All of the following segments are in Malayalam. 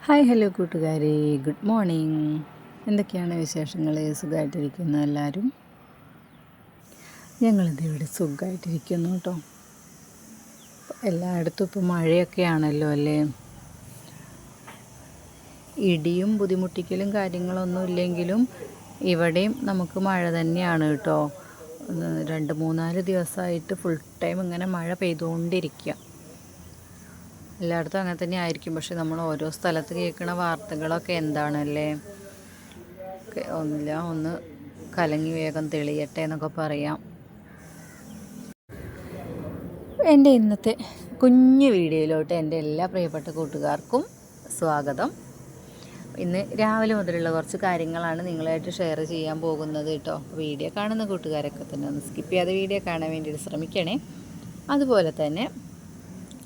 ഹായ് ഹലോ കൂട്ടുകാരെ, ഗുഡ് മോർണിംഗ്. എന്തൊക്കെയാണ് വിശേഷങ്ങൾ? സുഖമായിട്ടിരിക്കുന്നു എല്ലാവരും? ഞങ്ങളിത് ഇവിടെ സുഖമായിട്ടിരിക്കുന്നു കേട്ടോ. എല്ലായിടത്തും ഇപ്പോൾ മഴയൊക്കെയാണല്ലോ അല്ലേ. ഇടിയും ബുദ്ധിമുട്ടിക്കലും കാര്യങ്ങളൊന്നും ഇല്ലെങ്കിലും ഇവിടെയും നമുക്ക് മഴ തന്നെയാണ് കേട്ടോ. 2-3-4 ദിവസമായിട്ട് ഫുൾ ടൈം ഇങ്ങനെ മഴ പെയ്തുകൊണ്ടിരിക്കുക. എല്ലായിടത്തും അങ്ങനെ തന്നെ ആയിരിക്കും. പക്ഷെ നമ്മൾ ഓരോ സ്ഥലത്ത് കേൾക്കുന്ന വാർത്തകളൊക്കെ എന്താണല്ലേ, ഒന്ന് കലങ്ങി വേഗം തെളിയട്ടെ എന്നൊക്കെ പറയാം. എൻ്റെ ഇന്നത്തെ കുഞ്ഞു വീഡിയോയിലോട്ട് എൻ്റെ എല്ലാ പ്രിയപ്പെട്ട കൂട്ടുകാർക്കും സ്വാഗതം. ഇന്ന് രാവിലെ മുതലുള്ള കുറച്ച് കാര്യങ്ങളാണ് നിങ്ങളായിട്ട് ഷെയർ ചെയ്യാൻ പോകുന്നത് കേട്ടോ. വീഡിയോ കാണുന്ന കൂട്ടുകാരൊക്കെ തന്നെ ഒന്ന് സ്കിപ്പ് ചെയ്യാതെ വീഡിയോ കാണാൻ വേണ്ടിയിട്ട് ശ്രമിക്കണേ. അതുപോലെ തന്നെ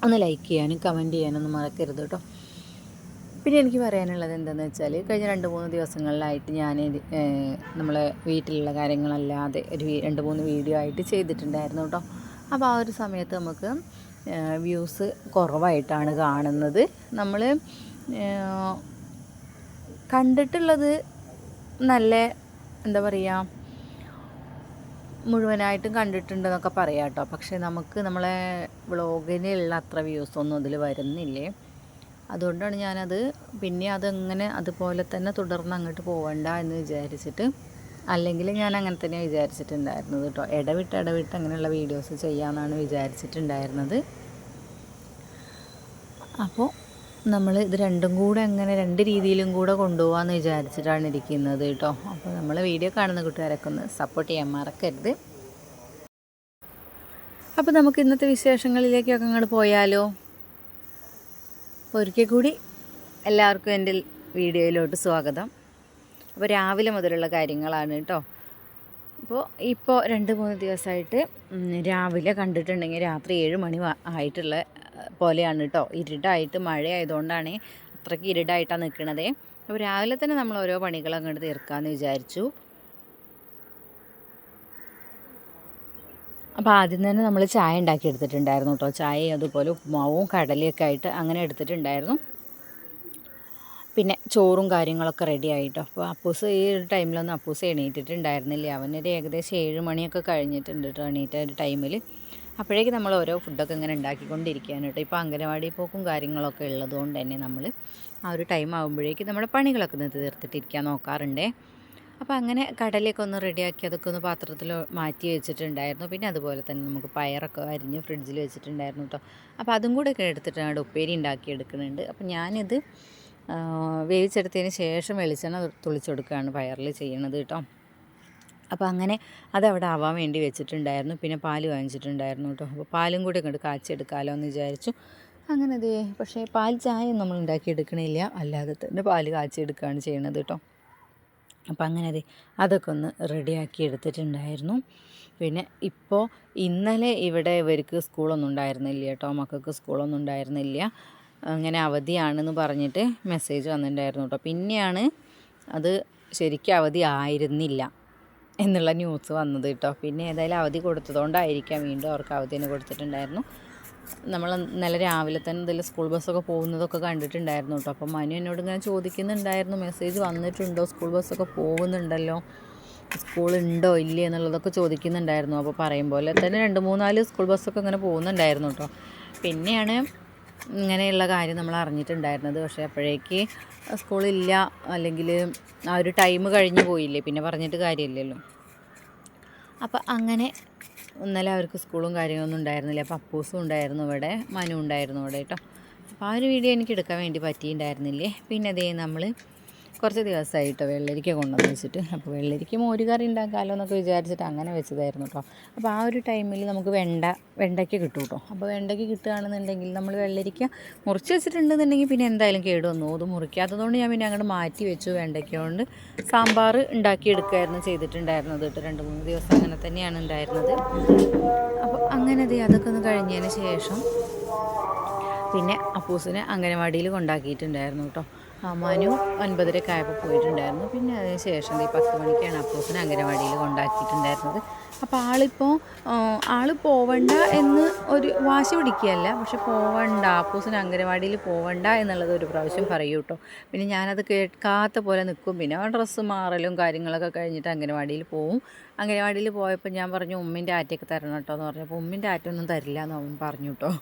ഒന്ന് ലൈക്ക് ചെയ്യാനും കമൻറ്റ് ചെയ്യാനൊന്നും മറക്കരുത് കേട്ടോ. പിന്നെ എനിക്ക് പറയാനുള്ളത് എന്താണെന്ന് വെച്ചാൽ, കഴിഞ്ഞ 2-3 ദിവസങ്ങളിലായിട്ട് ഞാൻ നമ്മളെ വീട്ടിലുള്ള കാര്യങ്ങളല്ലാതെ ഒരു 2-3 വീഡിയോ ആയിട്ട് ചെയ്തിട്ടുണ്ടായിരുന്നു കേട്ടോ. അപ്പോൾ ആ ഒരു സമയത്ത് നമുക്ക് വ്യൂസ് കുറവായിട്ടാണ് കാണുന്നത്. നമ്മൾ കണ്ടിട്ടുള്ളത് നല്ല എന്താ പറയുക, മുഴുവനായിട്ടും കണ്ടിട്ടുണ്ടെന്നൊക്കെ പറയാം കേട്ടോ. പക്ഷേ നമുക്ക് നമ്മളെ വ്ളോഗിനുള്ള അത്ര വ്യൂസൊന്നും അതിൽ വരുന്നില്ലേ. അതുകൊണ്ടാണ് ഞാനത് പിന്നെ അതങ്ങനെ അതുപോലെ തന്നെ തുടർന്ന് അങ്ങോട്ട് പോകണ്ട എന്ന് വിചാരിച്ചിട്ട്, അല്ലെങ്കിൽ ഞാൻ അങ്ങനെ തന്നെ വിചാരിച്ചിട്ടുണ്ടായിരുന്നത് കേട്ടോ. ഇടവിട്ട് അങ്ങനെയുള്ള വീഡിയോസ് ചെയ്യാമെന്നാണ് വിചാരിച്ചിട്ടുണ്ടായിരുന്നത്. അപ്പോൾ നമ്മൾ ഇത് രണ്ടും കൂടെ അങ്ങനെ 2 രീതിയിലും കൂടെ കൊണ്ടുപോകാമെന്ന് വിചാരിച്ചിട്ടാണ് ഇരിക്കുന്നത് കേട്ടോ. അപ്പോൾ നമ്മൾ വീഡിയോ കാണുന്ന കൂട്ടുകാരൊക്കെ ഒന്ന് സപ്പോർട്ട് ചെയ്യാൻ മറക്കരുത്. അപ്പോൾ നമുക്ക് ഇന്നത്തെ വിശേഷങ്ങളിലേക്കൊക്കെ അങ്ങോട്ട് പോയാലോ. ഒരിക്കൽ കൂടി എല്ലാവർക്കും എൻ്റെ വീഡിയോയിലോട്ട് സ്വാഗതം. അപ്പോൾ രാവിലെ മുതലുള്ള കാര്യങ്ങളാണ് കേട്ടോ. ഇപ്പോൾ 2-3 ദിവസമായിട്ട് രാവിലെ കണ്ടിട്ടുണ്ടെങ്കിൽ രാത്രി 7 മണി ആയിട്ടുള്ള പോലെയാണ് കേട്ടോ. ഇരുട്ടായിട്ട് മഴയായതുകൊണ്ടാണ് അത്രയ്ക്ക് ഇരുട്ടായിട്ടാണ് നിൽക്കണത്. അപ്പോൾ രാവിലെ തന്നെ നമ്മൾ ഓരോ പണികൾ അങ്ങോട്ട് തീർക്കാമെന്ന് വിചാരിച്ചു. അപ്പോൾ ആദ്യം തന്നെ നമ്മൾ ചായ ഉണ്ടാക്കി എടുത്തിട്ടുണ്ടായിരുന്നു കേട്ടോ. ചായയും അതുപോലെ ഉപ്പുമാവും കടലയൊക്കെ ആയിട്ട് അങ്ങനെ എടുത്തിട്ടുണ്ടായിരുന്നു. പിന്നെ ചോറും കാര്യങ്ങളൊക്കെ റെഡി ആയിട്ടോ. അപ്പോൾ അപ്പൂസ് ഈ ഒരു ടൈമിലൊന്നും അപ്പൂസ് എണീറ്റിട്ടുണ്ടായിരുന്നില്ല. അവനൊരു ഏകദേശം 7 മണിയൊക്കെ കഴിഞ്ഞിട്ടുണ്ട് കേട്ടോ എണീറ്റ ഒരു ടൈമിൽ. അപ്പോഴേക്ക് നമ്മൾ ഓരോ ഫുഡൊക്കെ ഇങ്ങനെ ഉണ്ടാക്കിക്കൊണ്ടിരിക്കുകയാണ് കേട്ടോ. ഇപ്പോൾ അംഗനവാടി പോക്കും കാര്യങ്ങളൊക്കെ ഉള്ളതുകൊണ്ട് തന്നെ നമ്മൾ ആ ഒരു ടൈം ആകുമ്പോഴേക്ക് നമ്മുടെ പണികളൊക്കെ തീർത്തിട്ടിരിക്കാൻ നോക്കാറുണ്ടേ. അപ്പോൾ അങ്ങനെ കടലയൊക്കെ ഒന്ന് റെഡിയാക്കി അതൊക്കെ ഒന്ന് പാത്രത്തിൽ മാറ്റി വെച്ചിട്ടുണ്ടായിരുന്നു. പിന്നെ അതുപോലെ തന്നെ നമുക്ക് പയറൊക്കെ അരിഞ്ഞ് ഫ്രിഡ്ജിൽ വെച്ചിട്ടുണ്ടായിരുന്നു കേട്ടോ. അപ്പോൾ അതും കൂടെ ഒക്കെ എടുത്തിട്ടാണ് ഉപ്പേരി ഉണ്ടാക്കി എടുക്കുന്നുണ്ട്. അപ്പോൾ ഞാനിത് വേവിച്ചെടുത്തതിന് ശേഷം വെളിച്ചെണ്ണ തുളിച്ചെടുക്കുകയാണ് പയറിൽ ചെയ്യണത് കേട്ടോ. അപ്പോൾ അങ്ങനെ അതവിടെ ആവാൻ വേണ്ടി വെച്ചിട്ടുണ്ടായിരുന്നു. പിന്നെ പാൽ വാങ്ങിച്ചിട്ടുണ്ടായിരുന്നു കേട്ടോ. അപ്പോൾ പാലും കൂടി അങ്ങോട്ട് കാച്ചെടുക്കാമല്ലോ എന്ന് വിചാരിച്ചു. അങ്ങനെ പക്ഷേ പാൽ ചായ നമ്മൾ ഉണ്ടാക്കിയെടുക്കണില്ല, അല്ലാതെ തന്നെ പാൽ കാച്ചെടുക്കുകയാണ് ചെയ്യണത് കേട്ടോ. അപ്പോൾ അങ്ങനെ അതൊക്കെ ഒന്ന് റെഡിയാക്കി എടുത്തിട്ടുണ്ടായിരുന്നു. പിന്നെ ഇപ്പോൾ ഇന്നലെ ഇവിടെ ഇവർക്ക് സ്കൂളൊന്നും ഉണ്ടായിരുന്നില്ല കേട്ടോ. മക്കൾക്ക് സ്കൂളൊന്നും ഉണ്ടായിരുന്നില്ല, അങ്ങനെ അവധിയാണെന്ന് പറഞ്ഞിട്ട് മെസ്സേജ് വന്നിട്ടുണ്ടായിരുന്നു കേട്ടോ. പിന്നെയാണ് അത് ശരിക്കും അവധി ആയിരുന്നില്ല എന്നുള്ള ന്യൂസ് വന്നത് കേട്ടോ. പിന്നെ ഏതായാലും അവധി കൊടുത്തതുകൊണ്ടായിരിക്കാം വീണ്ടും അവർക്ക് അവധി തന്നെ കൊടുത്തിട്ടുണ്ടായിരുന്നു. നമ്മൾ ഇന്നലെ രാവിലെ തന്നെ ഇതിൽ സ്കൂൾ ബസ്സൊക്കെ പോകുന്നതൊക്കെ കണ്ടിട്ടുണ്ടായിരുന്നു കേട്ടോ. അപ്പോൾ മനു എന്നോട് ഇങ്ങനെ ചോദിക്കുന്നുണ്ടായിരുന്നു, മെസ്സേജ് വന്നിട്ടുണ്ടോ, സ്കൂൾ ബസ്സൊക്കെ പോകുന്നുണ്ടല്ലോ, സ്കൂളുണ്ടോ ഇല്ലേ എന്നുള്ളതൊക്കെ ചോദിക്കുന്നുണ്ടായിരുന്നു. അപ്പോൾ പറയും പോലെ തന്നെ 2-3-4 സ്കൂൾ ബസ്സൊക്കെ ഇങ്ങനെ പോകുന്നുണ്ടായിരുന്നു കേട്ടോ. പിന്നെയാണ് ഇങ്ങനെയുള്ള കാര്യം നമ്മൾ അറിഞ്ഞിട്ടുണ്ടായിരുന്നത്. പക്ഷേ അപ്പോഴേക്ക് സ്കൂളില്ല, അല്ലെങ്കിൽ ആ ഒരു ടൈം കഴിഞ്ഞ് പോയില്ലേ, പിന്നെ പറഞ്ഞിട്ട് കാര്യമില്ലല്ലോ. അപ്പോൾ അങ്ങനെ ഇന്നലെ അവർക്ക് സ്കൂളും കാര്യങ്ങളൊന്നും ഉണ്ടായിരുന്നില്ല. അപ്പോൾ അപ്പൂസും ഉണ്ടായിരുന്നു ഇവിടെ, മനു ഉണ്ടായിരുന്നു ഇവിടെ കേട്ടോ. അപ്പോൾ ആ ഒരു വീഡിയോ എനിക്ക് എടുക്കാൻ വേണ്ടി പറ്റിയിട്ടുണ്ടായിരുന്നില്ലേ. പിന്നെ നമ്മൾ കുറച്ച് ദിവസമായിട്ടോ വെള്ളരിക്ക കൊണ്ടുവന്ന് വെച്ചിട്ട്, അപ്പോൾ വെള്ളരിക്ക മോര് കറി ഉണ്ടാക്കാമല്ലോ എന്നൊക്കെ വിചാരിച്ചിട്ട് അങ്ങനെ വെച്ചതായിരുന്നു കേട്ടോ. അപ്പോൾ ആ ഒരു ടൈമിൽ നമുക്ക് വെണ്ടയ്ക്ക കിട്ടും കേട്ടോ. അപ്പോൾ വെണ്ടയ്ക്ക കിട്ടുകയാണെന്നുണ്ടെങ്കിൽ നമ്മൾ വെള്ളരിക്ക മുറിച്ച് വെച്ചിട്ടുണ്ടെന്നുണ്ടെങ്കിൽ പിന്നെ എന്തായാലും കേടുവന്നു. അത് മുറിക്കാത്തതുകൊണ്ട് ഞാൻ പിന്നെ അങ്ങോട്ട് മാറ്റി വെച്ചു. വെണ്ടയ്ക്ക കൊണ്ട് സാമ്പാർ ഉണ്ടാക്കിയെടുക്കുകയായിരുന്നു ചെയ്തിട്ടുണ്ടായിരുന്നത് കേട്ടോ. 2-3 ദിവസം അങ്ങനെ തന്നെയാണ് ഉണ്ടായിരുന്നത്. അപ്പോൾ അങ്ങനെ അതൊക്കെ ഒന്ന് കഴിഞ്ഞതിന് ശേഷം പിന്നെ അപ്പൂസിനെ അംഗനവാടിയിൽ കൊണ്ടാക്കിയിട്ടുണ്ടായിരുന്നു കേട്ടോ. മനു 9:30 ആയപ്പോൾ പോയിട്ടുണ്ടായിരുന്നു. പിന്നെ അതിന് ശേഷം 10 മണിക്കാണ് അപ്പൂസിനെ അംഗനവാടിയിൽ കൊണ്ടാക്കിയിട്ടുണ്ടായിരുന്നത്. അപ്പോൾ ആൾ പോവണ്ട എന്ന് ഒരു വാശി പിടിക്കുകയല്ല, പക്ഷെ പോവണ്ട, അപ്പൂസിന് അംഗനവാടിയിൽ പോവണ്ട എന്നുള്ളത് ഒരു പ്രാവശ്യം പറയൂ കേട്ടോ. പിന്നെ ഞാനത് കേൾക്കാത്ത പോലെ നിൽക്കും. പിന്നെ ഡ്രസ്സ് മാറലും കാര്യങ്ങളൊക്കെ കഴിഞ്ഞിട്ട് അംഗനവാടിയിൽ പോവും. അംഗനവാടിയിൽ പോയപ്പോൾ ഞാൻ പറഞ്ഞു ഉമ്മിൻ്റെ ആറ്റയൊക്കെ തരണം കേട്ടോ എന്ന് പറഞ്ഞപ്പോൾ ഉമ്മിൻ്റെ ആറ്റൊന്നും തരില്ല എന്ന് അവൻ പറഞ്ഞു കേട്ടോ.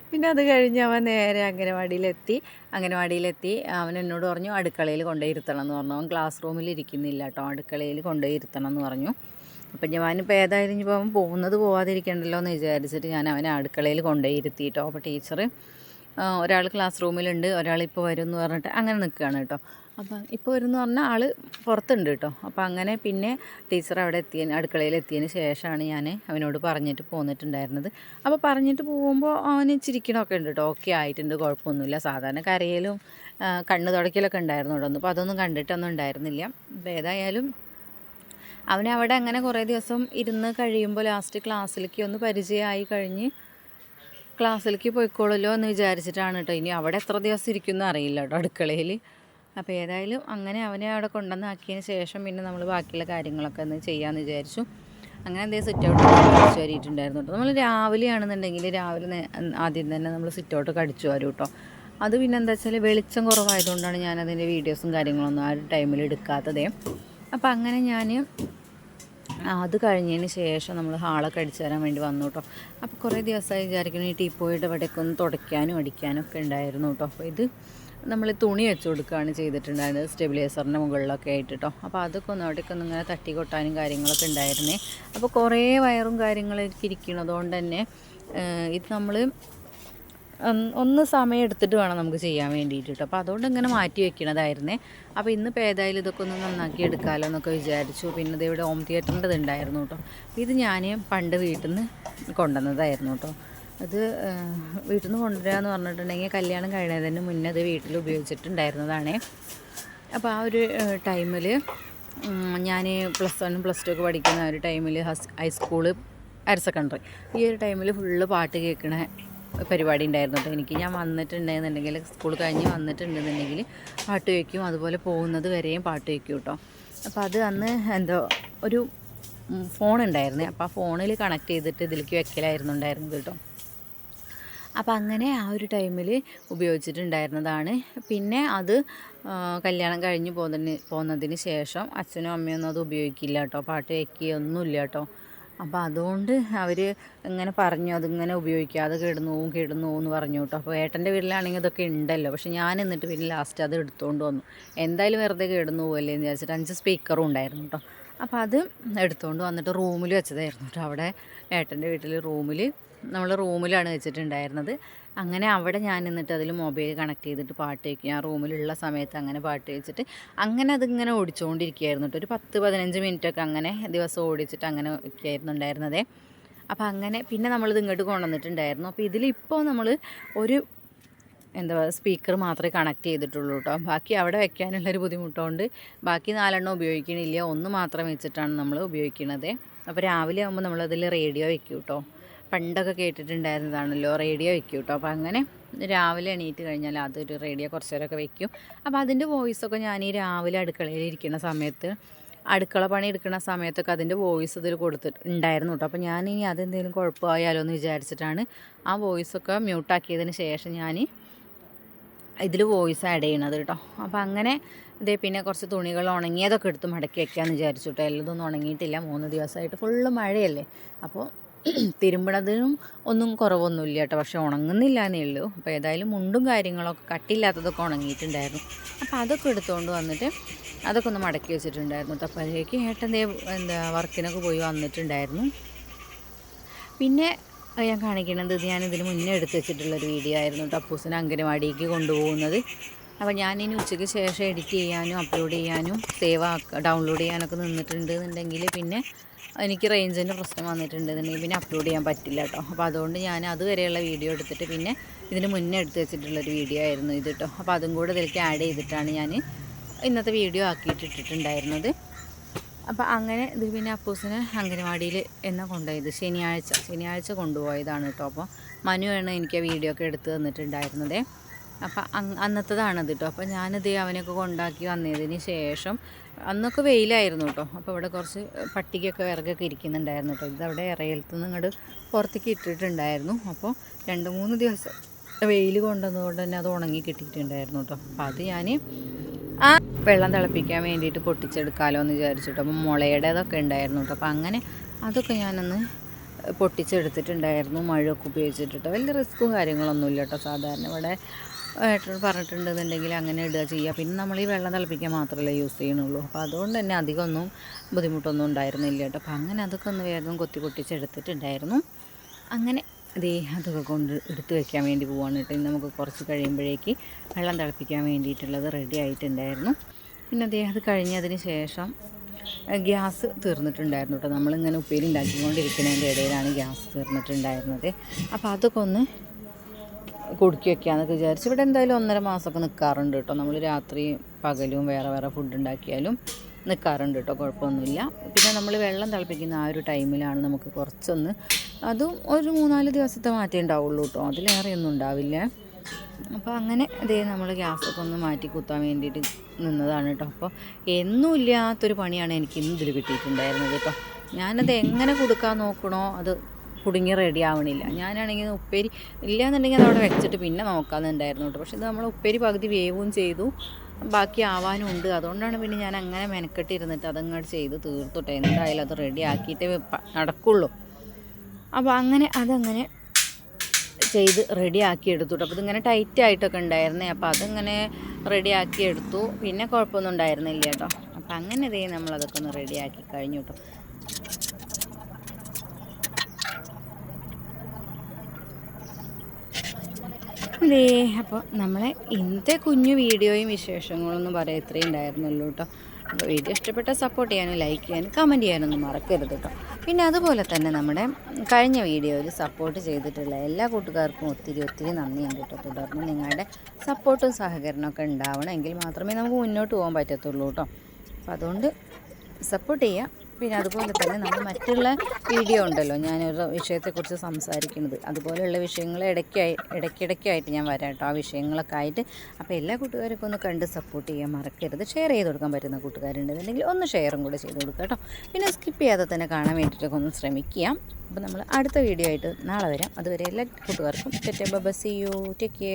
പിന്നെ അത് കഴിഞ്ഞ് അവൻ നേരെ അംഗനവാടിയിലെത്തി അവൻ എന്നോട് പറഞ്ഞു അടുക്കളയിൽ കൊണ്ടുപോയി ഇരുത്തണം എന്ന് പറഞ്ഞു. അവൻ ക്ലാസ് റൂമിൽ ഇരിക്കുന്നില്ല കേട്ടോ, അടുക്കളയിൽ കൊണ്ടുപോയി ഇരുത്തണം എന്ന് പറഞ്ഞു. അപ്പം ഞാനിപ്പോൾ ഏതായാലും ഇപ്പോൾ അവൻ പോകുന്നത് പോവാതിരിക്കണ്ടല്ലോ എന്ന് വിചാരിച്ചിട്ട് ഞാൻ അവനെ അടുക്കളയിൽ കൊണ്ടുപോയി ഇരുത്തി കേട്ടോ. അപ്പോൾ ടീച്ചർ ഒരാൾ ക്ലാസ് റൂമിലുണ്ട്, ഒരാളിപ്പോൾ വരും എന്ന് പറഞ്ഞിട്ട് അങ്ങനെ നിൽക്കുകയാണ് കേട്ടോ. അപ്പം ഇപ്പോൾ വരുമെന്ന് പറഞ്ഞാൽ ആൾ പുറത്തുണ്ട് കേട്ടോ. അപ്പോൾ അങ്ങനെ പിന്നെ ടീച്ചർ അവിടെ അടുക്കളയിൽ എത്തിയതിന് ശേഷമാണ് ഞാൻ അവനോട് പറഞ്ഞിട്ട് പോന്നിട്ടുണ്ടായിരുന്നത്. അപ്പോൾ പറഞ്ഞിട്ട് പോകുമ്പോൾ അവന് ചിരിക്കണമൊക്കെ ഉണ്ട് കേട്ടോ, ഓക്കെ ആയിട്ടുണ്ട്, കുഴപ്പമൊന്നുമില്ല. സാധാരണ കരയിലും കണ്ണ് തുടയ്ക്കലൊക്കെ ഉണ്ടായിരുന്നു കേട്ടോ. അപ്പോൾ അതൊന്നും കണ്ടിട്ടൊന്നും ഉണ്ടായിരുന്നില്ല. അപ്പോൾ ഏതായാലും അവനവിടെ അങ്ങനെ കുറേ ദിവസം ഇരുന്ന് കഴിയുമ്പോൾ ലാസ്റ്റ് ക്ലാസ്സിലേക്ക് ഒന്ന് പരിചയമായി കഴിഞ്ഞ് ക്ലാസ്സിലേക്ക് പോയിക്കോളല്ലോ എന്ന് വിചാരിച്ചിട്ടാണ് കേട്ടോ. ഇനി അവിടെ എത്ര ദിവസം ഇരിക്കുമെന്ന് അറിയില്ല കേട്ടോ അടുക്കളയിൽ. അപ്പോൾ ഏതായാലും അങ്ങനെ അവനെ അവിടെ കൊണ്ടുവന്നാക്കിയതിന് ശേഷം പിന്നെ നമ്മൾ ബാക്കിയുള്ള കാര്യങ്ങളൊക്കെ ഒന്ന് ചെയ്യാമെന്ന് വിചാരിച്ചു. അങ്ങനെ എന്തെങ്കിലും സിറ്റ് ഔട്ട് കടിച്ചു വരിയിട്ടുണ്ടായിരുന്നു കേട്ടോ. നമ്മൾ രാവിലെ ആണെന്നുണ്ടെങ്കിൽ രാവിലെ ആദ്യം തന്നെ നമ്മൾ സിറ്റ് ഔട്ട് കടിച്ചു വരും കേട്ടോ. അത് പിന്നെ എന്താ വെച്ചാൽ വെളിച്ചം കുറവായതുകൊണ്ടാണ് ഞാനതിൻ്റെ വീഡിയോസും കാര്യങ്ങളൊന്നും ആ ഒരു ടൈമിൽ എടുക്കാത്തതേ. അപ്പോൾ അങ്ങനെ ഞാൻ അത് കഴിഞ്ഞതിന് ശേഷം നമ്മൾ ഹാളൊക്കെ അടിച്ചു തരാൻ വേണ്ടി വന്നു കേട്ടോ. അപ്പോൾ കുറേ ദിവസമായി വിചാരിക്കണം ഈ ടീപ്പോയുടെ ഇവിടെയൊക്കെ ഒന്ന് തുടയ്ക്കാനും അടിക്കാനും ഒക്കെ ഉണ്ടായിരുന്നു കേട്ടോ. അപ്പോൾ ഇത് നമ്മൾ തുണി വെച്ച് കൊടുക്കുകയാണ് ചെയ്തിട്ടുണ്ടായിരുന്നത് സ്റ്റെബിലൈസറിൻ്റെ മുകളിലൊക്കെ ആയിട്ട് കേട്ടോ. അപ്പോൾ അതൊക്കെ ഒന്ന് അവിടേക്ക് ഒന്ന് ഇങ്ങനെ തട്ടി കൊട്ടാനും കാര്യങ്ങളൊക്കെ ഉണ്ടായിരുന്നേ. അപ്പോൾ കുറേ വയറും കാര്യങ്ങളൊക്കെ ഇരിക്കുന്നതുകൊണ്ട് തന്നെ ഇത് നമ്മൾ ഒന്ന് സമയം എടുത്തിട്ട് വേണം നമുക്ക് ചെയ്യാൻ വേണ്ടിയിട്ട് കേട്ടോ. അപ്പോൾ അതുകൊണ്ട് ഇങ്ങനെ മാറ്റി വെക്കണതായിരുന്നേ. അപ്പോൾ ഇന്നിപ്പോൾ ഏതായാലും ഇതൊക്കെ ഒന്ന് നന്നാക്കി എടുക്കാമല്ലോ എന്നൊക്കെ വിചാരിച്ചു. പിന്നെ ഇത് ഇവിടെ ഹോം തിയേറ്ററിൻ്റെ ഉണ്ടായിരുന്നു കേട്ടോ. ഇത് ഞാൻ പണ്ട് വീട്ടിൽ നിന്ന് കൊണ്ടുവന്നതായിരുന്നു കേട്ടോ. അത് വീട്ടിൽ നിന്ന് കൊണ്ടുവരിക എന്ന് പറഞ്ഞിട്ടുണ്ടെങ്കിൽ കല്യാണം കഴിയുന്നതിന് മുന്നേ അത് വീട്ടിൽ ഉപയോഗിച്ചിട്ടുണ്ടായിരുന്നതാണേ. അപ്പോൾ ആ ഒരു ടൈമിൽ ഞാൻ +1 +2 ഒക്കെ പഠിക്കുന്ന ഒരു ടൈമിൽ ഹൈസ്കൂള് ഹയർ സെക്കൻഡറി ഈ ഒരു ടൈമിൽ ഫുള്ള് പാട്ട് കേൾക്കണ പരിപാടി ഉണ്ടായിരുന്നു കേട്ടോ എനിക്ക്. ഞാൻ വന്നിട്ടുണ്ടെന്നുണ്ടെങ്കിൽ സ്കൂൾ കഴിഞ്ഞ് വന്നിട്ടുണ്ടെന്നുണ്ടെങ്കിൽ പാട്ട് വയ്ക്കും, അതുപോലെ പോകുന്നത് വരെയും പാട്ട് വയ്ക്കും കേട്ടോ. അപ്പോൾ അത് അന്ന് എന്തോ ഒരു ഫോൺ ഉണ്ടായിരുന്നേ. അപ്പോൾ ആ ഫോണിൽ കണക്ട് ചെയ്തിട്ട് ഇതിലേക്ക് വെക്കലായിരുന്നുണ്ടായിരുന്നത് കേട്ടോ. അപ്പോൾ അങ്ങനെ ആ ഒരു ടൈമിൽ ഉപയോഗിച്ചിട്ടുണ്ടായിരുന്നതാണ്. പിന്നെ അത് കല്യാണം കഴിഞ്ഞ് പോന്നതിന് ശേഷം അച്ഛനും അമ്മയൊന്നും അത് ഉപയോഗിക്കില്ല കേട്ടോ, പാട്ട് വയ്ക്കുകയൊന്നുമില്ല കേട്ടോ. അപ്പോൾ അതുകൊണ്ട് അവർ ഇങ്ങനെ പറഞ്ഞു അതിങ്ങനെ ഉപയോഗിക്കാതെ കിടന്നു എന്ന് പറഞ്ഞു കേട്ടോ. അപ്പോൾ ഏട്ടൻ്റെ വീട്ടിലാണെങ്കിൽ ഇതൊക്കെ ഉണ്ടല്ലോ, പക്ഷെ ഞാൻ എന്നിട്ട് പിന്നെ ലാസ്റ്റ് അത് എടുത്തുകൊണ്ട് വന്നു. എന്തായാലും വെറുതെ കിടന്നു പോകല്ലേ എന്ന് വിചാരിച്ചിട്ട് 5 സ്പീക്കറും ഉണ്ടായിരുന്നു കേട്ടോ. അപ്പോൾ അത് എടുത്തുകൊണ്ട് വന്നിട്ട് റൂമിൽ വെച്ചതായിരുന്നു കേട്ടോ. അവിടെ ഏട്ടൻ്റെ വീട്ടിൽ നമ്മൾ റൂമിലാണ് വെച്ചിട്ടുണ്ടായിരുന്നത്. അങ്ങനെ അവിടെ ഞാൻ എന്നിട്ട് അതിൽ മൊബൈൽ കണക്ട് ചെയ്തിട്ട് പാട്ട് വയ്ക്കും. ഞാൻ റൂമിലുള്ള സമയത്ത് അങ്ങനെ പാട്ട് വെച്ചിട്ട് അങ്ങനെ അതിങ്ങനെ ഓടിച്ചുകൊണ്ടിരിക്കുകയായിരുന്നു കേട്ടോ. ഒരു 10-15 മിനിറ്റൊക്കെ അങ്ങനെ ദിവസം ഓടിച്ചിട്ട് അങ്ങനെ വയ്ക്കുകയായിരുന്നുണ്ടായിരുന്നതേ. അപ്പോൾ അങ്ങനെ പിന്നെ നമ്മളിത് ഇങ്ങോട്ട് കൊണ്ടുവന്നിട്ടുണ്ടായിരുന്നു. അപ്പോൾ ഇതിലിപ്പോൾ നമ്മൾ ഒരു സ്പീക്കർ മാത്രമേ കണക്ട് ചെയ്തിട്ടുള്ളൂ കേട്ടോ. ബാക്കി അവിടെ വെക്കാനുള്ളൊരു ബുദ്ധിമുട്ടുകൊണ്ട് ബാക്കി 4 ഉപയോഗിക്കണില്ല, 1 മാത്രം വെച്ചിട്ടാണ് നമ്മൾ ഉപയോഗിക്കുന്നത്. അപ്പോൾ രാവിലെ ആകുമ്പോൾ നമ്മളതിൽ റേഡിയോ വെക്കും കേട്ടോ. പണ്ടൊക്കെ കേട്ടിട്ടുണ്ടായിരുന്നതാണല്ലോ, റേഡിയോ വെക്കും കേട്ടോ. അപ്പോൾ അങ്ങനെ രാവിലെ എണീറ്റ് കഴിഞ്ഞാൽ അതൊരു റേഡിയോ കുറച്ച് നേരമൊക്കെ വെക്കും. അപ്പോൾ അതിൻ്റെ വോയിസൊക്കെ ഞാൻ ഈ രാവിലെ അടുക്കളയിൽ ഇരിക്കുന്ന സമയത്ത്, അടുക്കള പണി എടുക്കുന്ന സമയത്തൊക്കെ അതിൻ്റെ വോയിസ് ഇതിൽ കൊടുത്തിട്ടുണ്ടായിരുന്നു കേട്ടോ. അപ്പോൾ ഞാനിനി അതെന്തെങ്കിലും കുഴപ്പമായാലോ എന്ന് വിചാരിച്ചിട്ടാണ് ആ വോയിസൊക്കെ മ്യൂട്ടാക്കിയതിന് ശേഷം ഞാൻ ഇതിൽ വോയിസ് ആഡ് ചെയ്യണത് കേട്ടോ. അപ്പോൾ അങ്ങനെ ഇതേ പിന്നെ കുറച്ച് തുണികൾ ഉണങ്ങിയതൊക്കെ എടുത്ത് മടക്കി വയ്ക്കാമെന്ന് വിചാരിച്ചു കേട്ടോ. എല്ലതൊന്നും ഉണങ്ങിയിട്ടില്ല, 3 ദിവസമായിട്ട് ഫുള്ള് മഴയല്ലേ. അപ്പോൾ തിരുമ്പണതിനും ഒന്നും കുറവൊന്നുമില്ല കേട്ടോ, പക്ഷെ ഉണങ്ങുന്നില്ല എന്നേ ഉള്ളൂ. അപ്പോൾ ഏതായാലും മുണ്ടും കാര്യങ്ങളൊക്കെ കട്ടില്ലാത്തതൊക്കെ ഉണങ്ങിയിട്ടുണ്ടായിരുന്നു. അപ്പോൾ അതൊക്കെ എടുത്തുകൊണ്ട് വന്നിട്ട് അതൊക്കെ ഒന്ന് മടക്കി വെച്ചിട്ടുണ്ടായിരുന്നു കേട്ടോ. അപ്പോഴേക്ക് ഏട്ടൻ വർക്കിനൊക്കെ പോയി വന്നിട്ടുണ്ടായിരുന്നു. പിന്നെ ഞാൻ കാണിക്കണത് ഞാനിതിന് മുന്നേ എടുത്ത് വെച്ചിട്ടുള്ളൊരു വീഡിയോ ആയിരുന്നു കേട്ടോ, അപ്പൂസിനെ അംഗനവാടിക്ക് കൊണ്ടുപോകുന്നത്. അപ്പോൾ ഞാനിനി ഉച്ചയ്ക്ക് ശേഷം എഡിറ്റ് ചെയ്യാനും അപ്ലോഡ് ചെയ്യാനും ഡൗൺലോഡ് ചെയ്യാനൊക്കെ നിന്നിട്ടുണ്ടെന്നുണ്ടെങ്കിൽ പിന്നെ എനിക്ക് റേഞ്ചിൻ്റെ പ്രശ്നം വന്നിട്ടുണ്ടെന്നുണ്ടെങ്കിൽ പിന്നെ അപ്ലോഡ് ചെയ്യാൻ പറ്റില്ല കേട്ടോ. അപ്പോൾ അതുകൊണ്ട് ഞാൻ അതുവരെയുള്ള വീഡിയോ എടുത്തിട്ട് പിന്നെ ഇതിന് മുന്നേ എടുത്ത് വെച്ചിട്ടുള്ളൊരു വീഡിയോ ആയിരുന്നു ഇത് കേട്ടോ. അപ്പോൾ അതും കൂടെ ഇതിലേക്ക് ആഡ് ചെയ്തിട്ടാണ് ഞാൻ ഇന്നത്തെ വീഡിയോ ആക്കിയിട്ടിട്ടുണ്ടായിരുന്നത്. അപ്പോൾ അങ്ങനെ ഇത് പിന്നെ അപ്പൂസിനെ അംഗനവാടിയിൽ എന്നാ കൊണ്ടുപോയത് ശനിയാഴ്ച കൊണ്ടുപോയതാണ് കേട്ടോ. അപ്പോൾ മനുവാണ് എനിക്ക് ആ വീഡിയോ ഒക്കെ എടുത്ത് തന്നിട്ടുണ്ടായിരുന്നത്. അപ്പം അന്നത്തതാണത് കേട്ടോ. അപ്പോൾ ഞാനിത് അവനൊക്കെ കൊണ്ടാക്കി വന്നതിന് ശേഷം അന്നൊക്കെ വെയിലായിരുന്നു കേട്ടോ. അപ്പോൾ ഇവിടെ കുറച്ച് പട്ടികയൊക്കെ വിറകൊക്കെ ഇരിക്കുന്നുണ്ടായിരുന്നു കേട്ടോ. ഇതവിടെ ഇറയലത്ത് നിന്ന് ഇങ്ങോട്ട് പുറത്തേക്ക് ഇട്ടിട്ടുണ്ടായിരുന്നു. അപ്പോൾ 2-3 ദിവസം വെയിൽ കൊണ്ടുവന്നതുകൊണ്ട് തന്നെ അത് ഉണങ്ങി കിട്ടിയിട്ടുണ്ടായിരുന്നു കേട്ടോ. അപ്പോൾ അത് ഞാൻ ആ വെള്ളം തിളപ്പിക്കാൻ വേണ്ടിയിട്ട് പൊട്ടിച്ചെടുക്കാമല്ലോ എന്ന് വിചാരിച്ചിട്ട്. അപ്പോൾ മുളയുടേതൊക്കെ ഉണ്ടായിരുന്നു കേട്ടോ. അപ്പോൾ അങ്ങനെ അതൊക്കെ ഞാനൊന്ന് പൊട്ടിച്ചെടുത്തിട്ടുണ്ടായിരുന്നു, മഴയൊക്കെ ഉപയോഗിച്ചിട്ടോ. വലിയ റിസ്ക്കും കാര്യങ്ങളൊന്നുമില്ല കേട്ടോ. സാധാരണ ഇവിടെ ഏട്ടൻ പറഞ്ഞിട്ടുണ്ടെന്നുണ്ടെങ്കിൽ അങ്ങനെ ഇടുക ചെയ്യുക. പിന്നെ നമ്മൾ ഈ വെള്ളം തിളപ്പിക്കാൻ മാത്രമല്ലേ യൂസ് ചെയ്യണുള്ളൂ. അപ്പോൾ അതുകൊണ്ട് തന്നെ അധികമൊന്നും ബുദ്ധിമുട്ടൊന്നും ഉണ്ടായിരുന്നില്ല കേട്ടോ. അപ്പോൾ അങ്ങനെ അതൊക്കെ ഒന്ന് വേഗം പൊട്ടിച്ചെടുത്തിട്ടുണ്ടായിരുന്നു. അങ്ങനെ അതൊക്കെ കൊണ്ട് എടുത്ത് വെക്കാൻ വേണ്ടി പോവാണ് കേട്ടോ. ഇനി നമുക്ക് കുറച്ച് കഴിയുമ്പോഴേക്ക് വെള്ളം തിളപ്പിക്കാൻ വേണ്ടിയിട്ടുള്ളത് റെഡി ആയിട്ടുണ്ടായിരുന്നു. പിന്നെ അത് കഴിഞ്ഞതിന് ശേഷം ഗ്യാസ് തീർന്നിട്ടുണ്ടായിരുന്നു കേട്ടോ. നമ്മളിങ്ങനെ ഉപ്പേരി ഉണ്ടാക്കിക്കൊണ്ടിരിക്കുന്നതിൻ്റെ ഇടയിലാണ് ഗ്യാസ് തീർന്നിട്ടുണ്ടായിരുന്നത്. അപ്പോൾ അതൊക്കെ ഒന്ന് കുടുക്കി വെക്കാമെന്നൊക്കെ വിചാരിച്ചു. ഇവിടെ എന്തായാലും 1.5 മാസമൊക്കെ നിൽക്കാറുണ്ട് കേട്ടോ. നമ്മൾ രാത്രി പകലും വേറെ ഫുഡ് ഉണ്ടാക്കിയാലും നിൽക്കാറുണ്ട് കേട്ടോ, കുഴപ്പമൊന്നുമില്ല. പിന്നെ നമ്മൾ വെള്ളം തിളപ്പിക്കുന്ന ആ ഒരു ടൈമിലാണ് നമുക്ക് കുറച്ചൊന്ന്, അതും ഒരു 3-4 ദിവസത്തെ മാറ്റേ ഉണ്ടാവുള്ളൂ കേട്ടോ, അതിലേറെയൊന്നും ഉണ്ടാവില്ല. അപ്പോൾ അങ്ങനെ നമ്മൾ ഗ്യാസൊക്കെ ഒന്ന് മാറ്റി കുത്താൻ വേണ്ടിയിട്ട് നിന്നതാണ് കേട്ടോ. അപ്പോൾ എന്നും ഇല്ലാത്തൊരു പണിയാണ് എനിക്ക് ഇന്ന് ഇതിൽ കിട്ടിയിട്ടുണ്ടായിരുന്നത് കേട്ടോ. ഞാനത് എങ്ങനെ കൊടുക്കാൻ നോക്കണോ അത് കുടുങ്ങി റെഡി ആവണില്ല. ഞാനാണെങ്കിൽ ഉപ്പേരി ഇല്ലയെന്നുണ്ടെങ്കിൽ അതവിടെ വെച്ചിട്ട് പിന്നെ നോക്കാമെന്നുണ്ടായിരുന്നു കേട്ടോ. പക്ഷേ ഇത് നമ്മൾ ഉപ്പേരി പകുതി വേവും ചെയ്തു, ബാക്കി ആവാനും ഉണ്ട്. അതുകൊണ്ടാണ് പിന്നെ ഞാൻ അങ്ങനെ മെനക്കെട്ടിരുന്നിട്ട് അതങ്ങോട്ട് ചെയ്ത് തീർത്തോട്ടെ, എന്തായാലും അത് റെഡി ആക്കിയിട്ടേ നടക്കുള്ളൂ. അപ്പോൾ അതങ്ങനെ ചെയ്ത് റെഡിയാക്കി എടുത്തു കേട്ടോ. അപ്പോൾ ഇതിങ്ങനെ ടൈറ്റായിട്ടൊക്കെ ഉണ്ടായിരുന്നേ. അപ്പോൾ അതിങ്ങനെ റെഡിയാക്കി എടുത്തു. പിന്നെ കുഴപ്പമൊന്നും ഉണ്ടായിരുന്നില്ല കേട്ടോ. അപ്പോൾ അങ്ങനെ നമ്മളതൊക്കെ ഒന്ന് റെഡിയാക്കി കഴിഞ്ഞു കേട്ടോ. അപ്പോൾ നമ്മളെ ഇന്നത്തെ കുഞ്ഞു വീഡിയോയും വിശേഷങ്ങളൊന്നും പറയാം ഇത്രയും ഉണ്ടായിരുന്നുള്ളൂ കേട്ടോ. അപ്പോൾ വീഡിയോ ഇഷ്ടപ്പെട്ടാൽ സപ്പോർട്ട് ചെയ്യാനും ലൈക്ക് ചെയ്യാനും കമൻറ്റ് ചെയ്യാനൊന്നും മറക്കരുത് കേട്ടോ. പിന്നെ അതുപോലെ തന്നെ നമ്മുടെ കഴിഞ്ഞ വീഡിയോയിൽ സപ്പോർട്ട് ചെയ്തിട്ടുള്ള എല്ലാ കൂട്ടുകാർക്കും ഒത്തിരി നന്ദിയുണ്ട് കേട്ടോ. തുടർന്ന് നിങ്ങളുടെ സപ്പോർട്ടും സഹകരണമൊക്കെ ഉണ്ടാവണമെങ്കിൽ മാത്രമേ നമുക്ക് മുന്നോട്ട് പോകാൻ പറ്റത്തുള്ളൂ കേട്ടോ. അപ്പോൾ അതുകൊണ്ട് സപ്പോർട്ട് ചെയ്യുക. പിന്നെ അതുപോലെ തന്നെ നമ്മൾ മറ്റുള്ള വീഡിയോ ഉണ്ടല്ലോ, ഞാനൊരു വിഷയത്തെക്കുറിച്ച് സംസാരിക്കുന്നത്, അതുപോലെയുള്ള വിഷയങ്ങൾ ഇടയ്ക്കിടയ്ക്കായിട്ട് ഞാൻ വരാം കേട്ടോ, ആ വിഷയങ്ങളൊക്കെ ആയിട്ട്. അപ്പോൾ എല്ലാ കൂട്ടുകാർക്കും ഒന്ന് കണ്ട് സപ്പോർട്ട് ചെയ്യാൻ മറക്കരുത്. ഷെയർ ചെയ്ത് കൊടുക്കാൻ പറ്റുന്ന കൂട്ടുകാരുണ്ടെന്നുണ്ടെങ്കിൽ ഒന്ന് ഷെയറും കൂടെ ചെയ്ത് കൊടുക്കുക കേട്ടോ. പിന്നെ സ്കിപ്പ് ചെയ്യാതെ തന്നെ കാണാൻ വേണ്ടിയിട്ടൊക്കെ ഒന്ന് ശ്രമിക്കുക. അപ്പോൾ നമ്മൾ അടുത്ത വീഡിയോ ആയിട്ട് നാളെ വരാം. അതുവരെ എല്ലാ കൂട്ടുകാർക്കും bye, see you, take care.